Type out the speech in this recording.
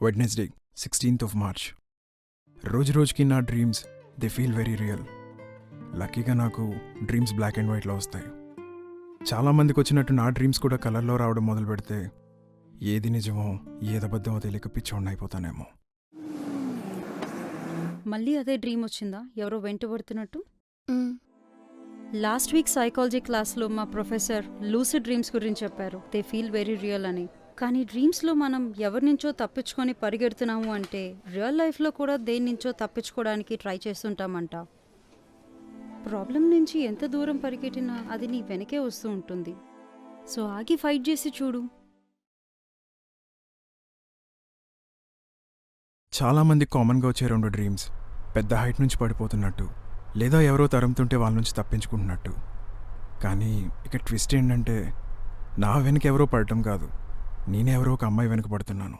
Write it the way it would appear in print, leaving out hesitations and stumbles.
Wednesday 16th of March. రోజు రోజుకి నా dreams they feel very real. లక్కీగా నాకు డ్రీమ్స్ బ్లాక్ అండ్ వైట్లో వస్తాయి. చాలామందికి వచ్చినట్టు నా డ్రీమ్స్ కూడా కలర్లో రావడం మొదలు పెడితే ఏది నిజమో ఏది అబద్ధమో తెలియక పిచ్చోడిని అయిపోతానేమో. మళ్ళీ అదే డ్రీమ్ వచ్చిందా ఎవరో వెంటబడుతున్నట్టు? లాస్ట్ వీక్ సైకాలజీ క్లాస్లో మా ప్రొఫెసర్ లూసిడ్ డ్రీమ్స్ గురించి చెప్పారు. దే ఫీల్ వెరీ రియల్ అని. కానీ డ్రీమ్స్లో మనం ఎవరి నుంచో తప్పించుకొని పరిగెడుతున్నాము అంటే రియల్ లైఫ్లో కూడా దేని నుంచో తప్పించుకోవడానికి ట్రై చేస్తుంటామంట. ప్రాబ్లం నుంచి ఎంత దూరం పరిగెట్టినా అది నీ వెనకే వస్తూ ఉంటుంది. సో ఆగి ఫైట్ చేసి చూడు. చాలామంది కామన్గా వచ్చే రెండు డ్రీమ్స్ పెద్ద హైట్ నుంచి పడిపోతున్నట్టు, లేదా ఎవరో తరుముతుంటే వాళ్ళ నుంచి తప్పించుకుంటున్నట్టు. కానీ ఇక ట్విస్ట్ ఏంటంటే నా వెనక ఎవరో పడటం కాదు, నేనెవరో ఒక అమ్మాయి వెనక పడుతున్నాను.